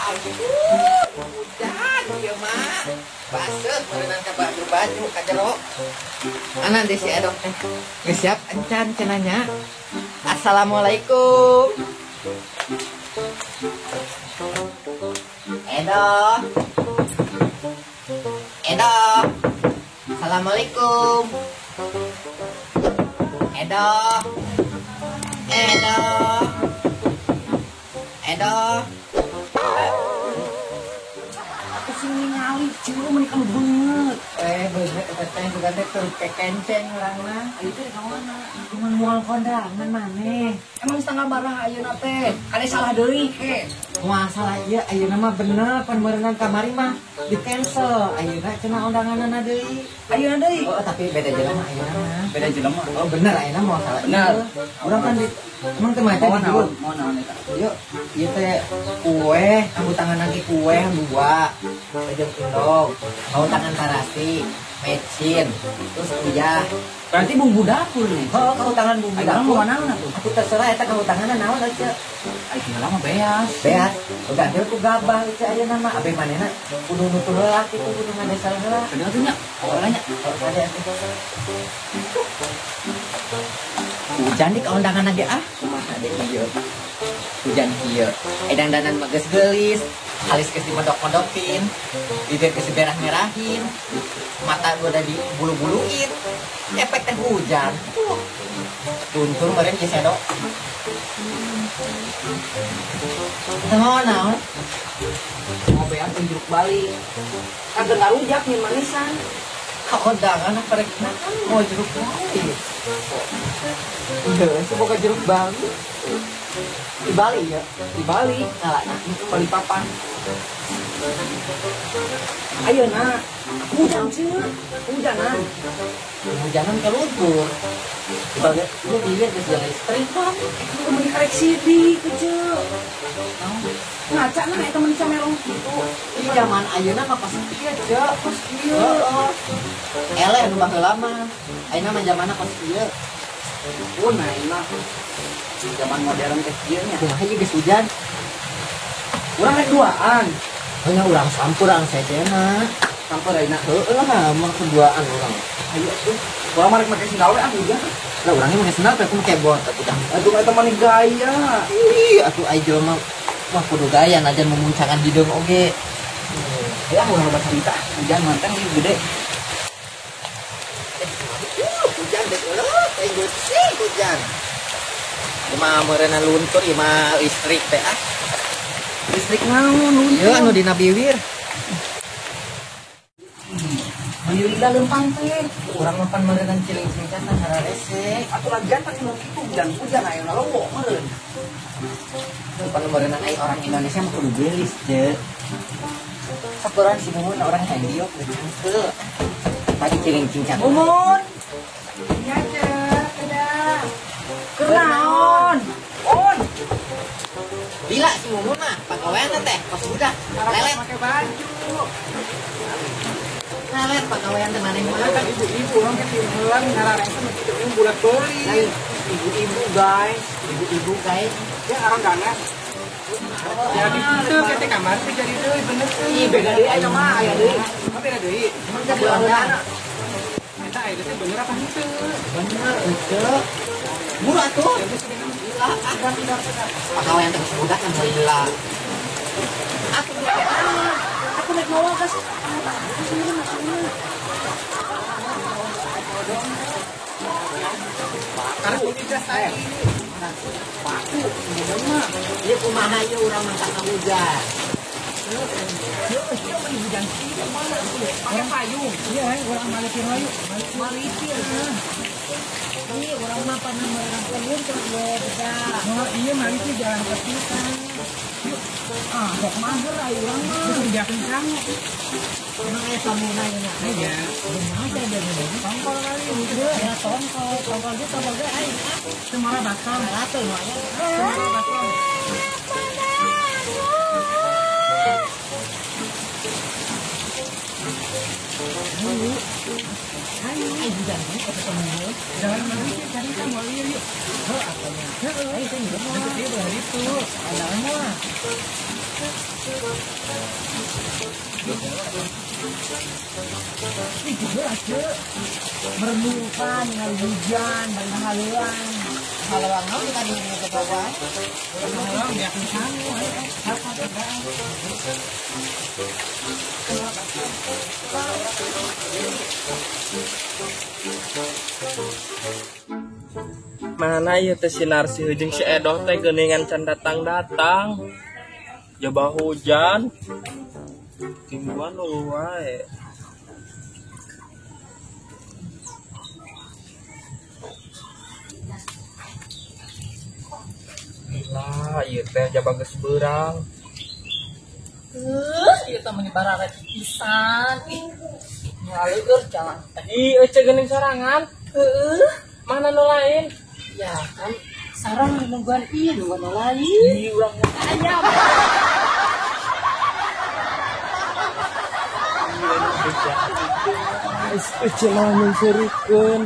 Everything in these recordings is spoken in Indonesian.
ampun, hujan ya mah. Basah merenang ke baju kajerok. Anak desi edok teh. Geus siap encan cenanya. Assalamualaikum. Edo. Edo. Assalamualaikum. Edo. Edo. Edo. Aku sih ngali curu meni kamu banget. Bener teh juga teh terus kekenceng urangna. Ayo teh ka mana? Cuman moal kondangan maneh. Emang setengah marah ayeuna teh. Kade salah deui ke. Masalah ieu ayeuna mah bener pan meureunang kamari mah di cancel. Ayeuna cenah undanganna deui. Ayeuna deui. Oh tapi beda jelema ayeuna mah. Beda jelema. Oh bener ayeuna mah salah. Bener. Urang kan di emang teh mah teh di dulu. Mau naon eta? Yuk, ieu teh kue, kamu tangan lagi kue 2. Jeung endog, mau tangan tarasi, mecin, terus uyah. Berarti bumbu dapur nih. Oh, kamu tangan bumbu Ayeuna dapur. mau naon atuh? Aku terserah eta kamu tanganna naon aja. Ayeuna lama beas. Beat, udah dia ku gabah itu aja nama abe manena kudu nutur heula kitu kudu ngadesal heula. Kedua tuh nya, orangnya. Oh, ada. Hujan di kaundangan lagi kumaha deh ieu. Hujan ieu. Edang danan mah geus geulis, alis geus dimodok-modokin, bibir geus dimerah-merahin, mata gua udah dibulu-buluin. Efek teh hujan. Tuntur meureun geus edo. Tengok naon? Mau beas jeruk bali. Kagak ngarujak nih manisan. Kaundangan apa rek mau jeruk bali. Iya, semoga jeruk bali. Di Bali ya, Di Bali. nah, Itu Bali papan. Ayeuna hujan sih. Hujanan. hujanan ke luntur. Sebagai lu bibir ke jalan listrik kan? Aku meni karek sidi kecil. Ngaca na eta meni camelong gitu. Di zaman ayeuna mah pas kieu ceu, pas kieu. Eleh nu baheula mah. Ayeuna mah zamanna pas kieu. Nah ini mah zaman modern teh kieu nya. Kumaha ieu geus hujan? Urang rek duaan. Hanya urang sampurang sejenna. Sampeur ayeuna. Heueuh mah keduaan urang. Ayo tuh. Urang mah rek make sendal we hujan. Lah urangnya make sendal teh kudu kebot atuh dah. Aduh eta mah gaya. Ih, atuh ai jelema mah kudu gaya najan memuncangan hidung oge. Ya urang baca cerita hujan manteng ieu gede. Hujan deh eueuh, teh sih hujan. Cuma meureunna luntur ieu mah listrik teh Listrik naon Ieu anu dina bibir. Meuli da leumpang teh. Urang mah pan meureunna ciling-cilingan teh hararese. Atuh lagian teh nu kitu hujan ayeuna lowo meureun. Pan meureunna ai orang Indonesia mah kudu geulis teh. Sakuran si Mumun orang handiok geus cangkeul. Pagi ciling-ciling. Mumun. Iya, Cek. Dadah. Kenaon? On. Bila si Mumun mah pagawean teh pas budak. Lelet Pakai baju. lelet pagawean teh maneh mah. Kan ibu-ibu orang kan timulan ngararengkeun kitu bulat beli. Lain Ibu-ibu guys. ibu-ibu guys. Ya arang ganas. Jadi itu ketek kamar teh jadi deui bener teh. Ih, beda deui aya mah, aya deui. Mah beda deui. Emang teh bulan Eta aya teh bener apa henteu? bener eueuh. Murah atuh. Gila, pagawean teh geus budak kan lila. Aku naik bawa kas. Karena ini jas saya. Paku, mah. Ieu kumaha ieu urang mangkat hujan. Hujan sih, mana sih? Pakai payung. Iya, orang malikin ayu. Malikin. Ini urang mah pernah meurang ulun terus beda. Oh, iya malikin jalan ke kita. Ah, dok mager ayu urang mah. Terus dia kencang. Emang aya samuna ieu nya. Iya. Benar aja dia. Tongkol kali gitu. Ya tongkol ge aing. Semara bakal. Ratu mah aya. Semara bakal. Ayo, hujan ini ketemu. Jangan malikin, cari kita mau lihat yuk. Oh, apanya? Ayo, saya juga mau. Itu itu. Ada mah. Ini juga aja merenungkan dengan hujan dan haluan. Haluan mau kita di ke bawah. Haluan dia akan sama. Apa tidak? Mana ieu teh sinar si jeung si Edoh teh geuningan can datang-datang. Coba hujan. Timbuan lu wae. Lah, ieu teh jaba geus beurang. Ieu teh menyebar pisan. Ngaleur jalan teh. Ih, eueuh geuning sorangan. Mana nu lain? Ya kan sarang nungguan ieu nungguan lain. Ih, urang mah Ayam. cenah nyurikeun.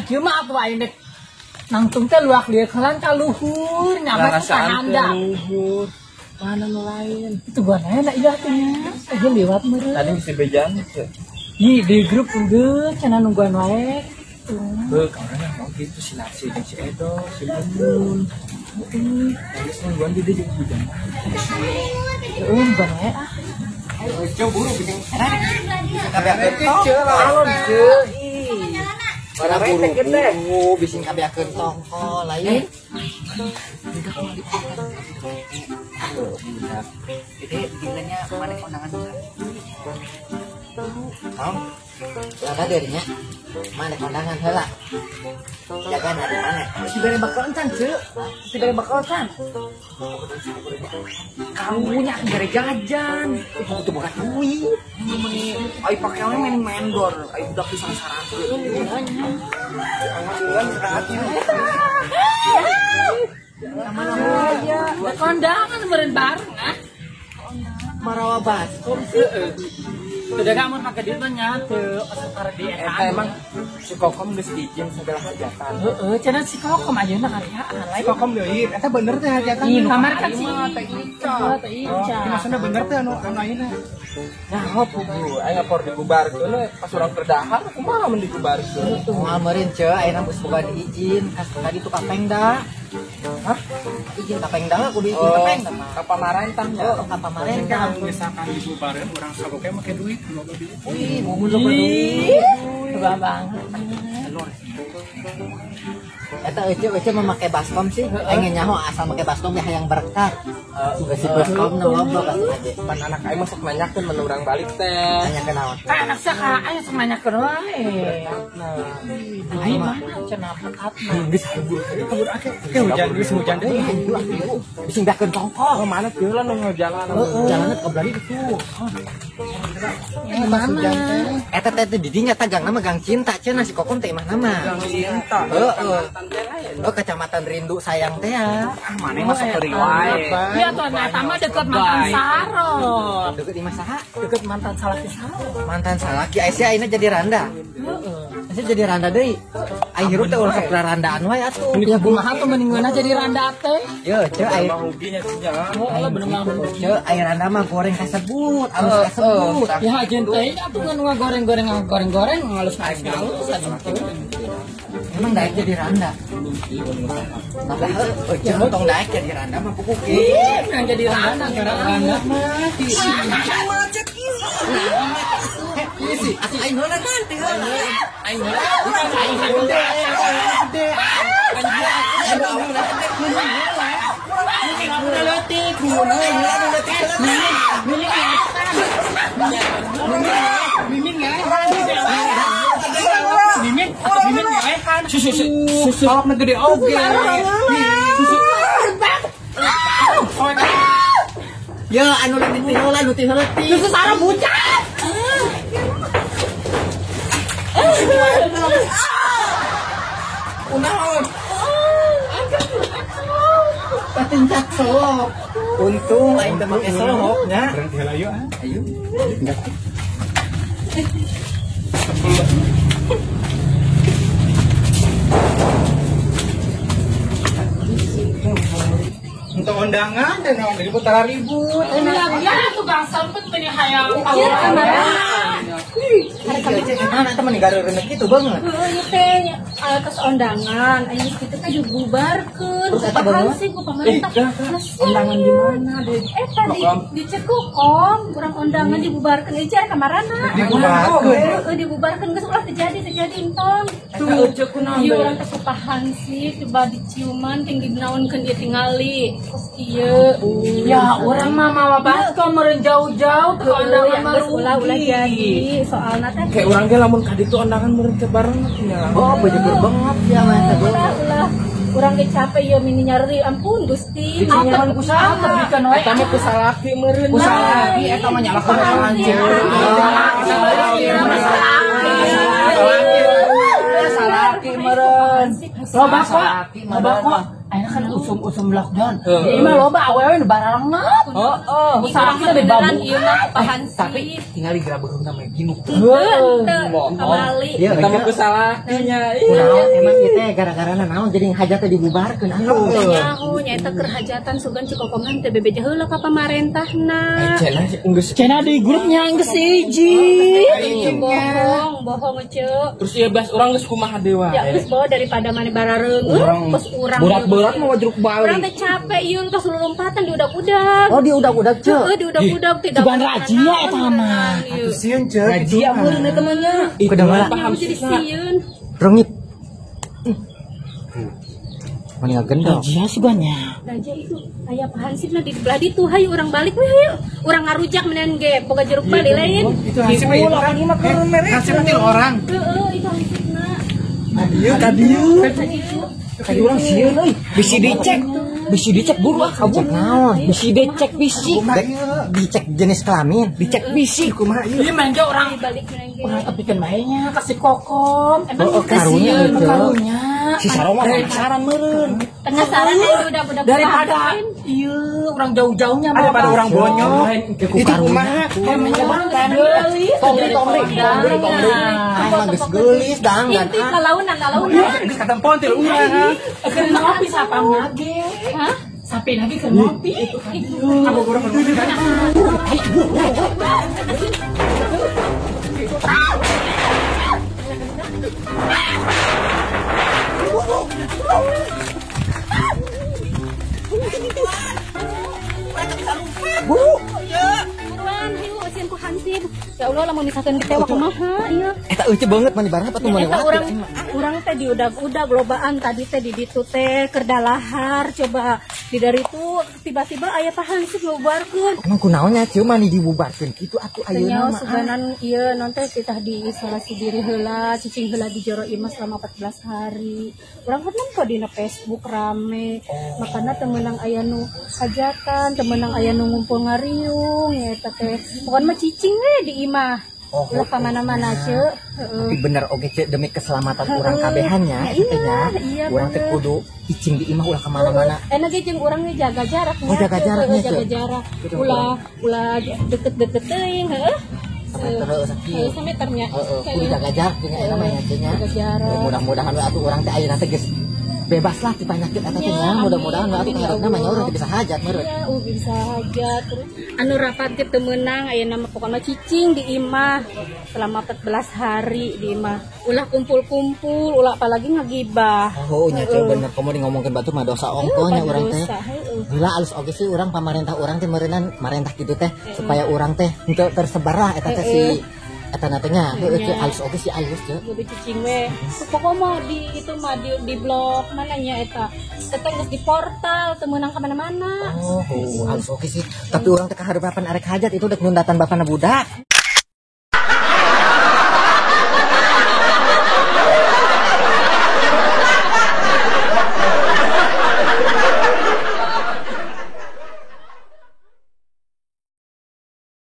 Kieu mah atuh ayeuna nangtung teh luak lieu kalan ka luhur nyampe ka handap. Luhur. Mana nu lain? Itu gua nanya iya tuh nya. Aja lewat meureun. Tadi bisa bejan teh. Nih di grup geus cenah nungguan wae. Karena mau gitu si Nasi dan si Edo, si Bun. Terus nungguan dia jeung hujan. Bukan wae ah. Coba buru bikin kabeakeun Alon teu. Para buru bisin kabeakeun tongkol lain. Jadi bilangnya mana kondangan Om, ada dirinya mana kondangan heula. Jaga ada mana? Si bere bakal encan ceu. Si bere bakal encan. Kamu nya bere jajan. Itu bukan duit. Ai pakeannya main mendor, ai budak pisang saranteun. Mana aja. Da kondangan beren bareng ah. Marawa baskom Udah kamu pakai duit nya teu asal di Eta emang si Kokom geus diizin segala hajatan. Heeh, cenah si kokom ayeuna karyaan lain. Si Kokom deui, eta bener teh hajatan. Ih, kamar kan si teh Ica. Teh Ica. Maksudna bener teh anu ayeuna. Nah, hop bu, aya ngapor dibubarkeun pas urang berdahar kumaha mun dibubarkeun. Moal meureun ceu ayeuna geus boga diizin ka tadi tu Kapengda. Hah? Izin Kapengda kudu izin Kapengda mah. Ka pamarentah nya. Oh, ka pamarentah. Misalkan dibubareun urang sagoke make duit, loba duit. Ih, mumun lo duit. Babang. Eta ece memakai baskom sih. Pengen nyaho asal make baskom ya yang berkat. Sudah si baskom na ngobrol ka aja. Pan anak aing masuk nanyakeun mun urang balik teh. Tanya ke naon. Anak saka aya semanyakeun wae. Nah, Ai mana cenah bekatna. geus kabur ake. Hujan geus hujan deui. Bisa ngakeun tongkol. Oh, mana teu lah nu ngajalan. Jalannya ke berani itu. Mana? Eta teh di dinya tagang nama Gang Cinta cenah si Kokom teh mah nama. Gang Cinta. Heeh. Oh, Kecamatan Rindu sayang teh ya. Mana masuk ke wae. Iya tuh nyata mah deket mantan Sarot. Deket di masaha. Deket mantan salaki Sarot. Mantan salaki Aisyah ayeuna jadi randa. Aisyah jadi randa deui. Aing hirup teh ulah sok randaan wae atuh. Ya kumaha tuh mendingan jadi randa teh. Yo, ceu aya Hobinya sih jangan. Oh, Allah bener ceu aya randa mah goreng kasebut, alus kasebut. Ya hajen teh apa ngan goreng-goreng ngalus-ngalus Emang daek jadi randa. Tapi ceu tong daek jadi randa mah pupuk yang jadi randa randa mah. Isi, atuh aing heula nanti heula. Aing gede. Susu alapna gede oge. Ya anu leutik heula, nu teh leutik. Susu sarang bucat. Kunaon? Patingkat solok. Untung aing teu make solok nya. Berhenti heula yuk. Ayo. Untuk undangan dan yang ribut tara ribut. Ya, sempet tanya hayang. Iya, kamera. Mana teman gara renek gitu banget. Ieu teh atas undangan, aya kitu teh dibubarkeun. Terus eta banget? Sih ku pemerintah. Undangan di mana deh? Tadi di Cekukom, urang undangan dibubarkeun ieu cer kamarana. Dibubarkeun. Dibubarkeun geus ulah terjadi entong. Tuh cek kunaon Ieu deh. urang teh kepahan sih coba diciuman tinggi dinaonkeun ieu tingali. Terus ieu. Ya orang mah mawa basko meureun jauh-jauh ke undangan mah Geus ulah jadi soalna teh. Kayak orang ge lamun ka ditu undangan meureun teh bareng nya. Oh, bener banget ya mantap. Ulah urang ge capek ieu mini nyari ampun Gusti. Nyaman kusaha bikan wae. Eta mah kusalaki meureun. Kusalaki eta mah nyalakeun anjir. Salaki meureun. Loba kok. Ayeuna kan usum lockdown. Ieu mah loba awewe nu barangna. Heeh. Urang teh beneran ieu mah kepahan sih. Tinggal digrabekeun nama ginu. Kembali. Iya, Eta mah kusalakinya. kunaon emang ieu teh gara-garana naon jadi hajat teh dibubarkeun atuh. Nyaho nyaeta keur hajatan sugan Cikukoman teh bebeja heula ka pamarentahna. Cenah geus Cina di grupnya geus hiji. Bohong ceuk. terus ieu belas urang geus kumaha dewa. Ya geus bawa daripada mana barareung. Pas urang Berat-berat mah jeruk urang bali. teh capek ieu pas lompatan di udak-udak. Oh, dia udah ceu. Heeh, di udak-udak tidak. Cuban rajia eta mah. Sieun ceu. Rajia meureun eta mah nya. Kudaha Paham Jadi sih. sieun. rengit. Mani gendong. Rajia suganya. Raja itu aya pahansipna di belah ditu hayu urang balik we hayu. Urang ngarujak menen ge boga jeruk bali lain. Itu hasil orang ini mah keur mere. Hasil til orang. Heeh, itu hansipna. Kadieu. Tadi orang sieun euy. Bisi dicek buru ah kabur. Naon? Bisi dicek bisi. Dicek jenis kelamin. Dicek bisi kumaha ieu mah ge orang Balik menen ge. orang tepikeun bae nya kasih kokom. Oh, karunya Sieun gitu. karunya. Si sarong mah penasaran meureun. Penasaran ya budak-budak Daripada ieu orang jauh-jauhnya mah Daripada orang bonyok. Itu kumaha? emangnya mah kan tomri. Emang geus geulis dang dan Inti kalaunan. Geus katempon til urang. Keur ngopi sapam lagi. Hah? Sapi lagi keur ngopi. Aku kurang Buruan, hayu usian ku hansip. Ya Allah lamun misalkan ditewa kumaha ieu. eta eueuh banget mani barang apa tuh mani Eta waktu. urang teh di udah lobaan tadi teh di ditu teh keur dalahar coba di dari itu tiba-tiba aya pahansip ngubarkeun. Emang kunaonnya cieu mani dibubarkeun kitu atuh ayeuna Nyawa mah. suganan ieu non teh kita diisolasi diri heula, cicing heula di jero imah selama 14 hari. Urang kan kok dina Facebook rame. Makana teu meunang aya nu hajatan, teu meunang aya nu ngumpul ngariung eta teh. Pokona mah cicing we di imah. Oh, Ulah ka mana-mana ceuk. Heeh. Tapi bener oge ceu demi keselamatan urang kabehannya iya, urang teh bener. kudu icing di imah ulah ka mana-mana. Enak ge jeung urang ge jaga jarak. Oh, jaga jaraknya, jaga Cuk. jarak. Ulah deket-deket teuing, heeh. Terus sakieu. Sameternya. Kudu jaga jarak jeung eta mah nya cenah. Jaga jarak. Mudah-mudahan we atuh urang teh ayeuna teh geus bebas lah ti penyakit eta teh nya. Mudah-mudahan we atuh ngarepna mah nya urang teh bisa hajat meureun. Ya, bisa hajat terus anu rapat ge teu meunang ayeuna mah pokona cicing di imah selama 14 hari di imah. Ulah kumpul-kumpul, ulah apalagi ngagibah. Oh, nya ceu bener komo di ngomongkeun batu mah dosa ongko nya urang teh. Dosa, heueuh. Gila alus oge sih urang pamarentah urang teh meureunan marentah kitu teh supaya urang teh henteu tersebar lah eta teh si eta na teh nya heueuh teh alus oge sih alus teh. Kudu cicing we. Pokoknya mau di itu mah di blog mana nya eta. Eta geus di portal teu meunang ka mana-mana. Oh, alus oge sih. Tapi urang teh kahareupan arek hajat itu dek nundatan bapana budak.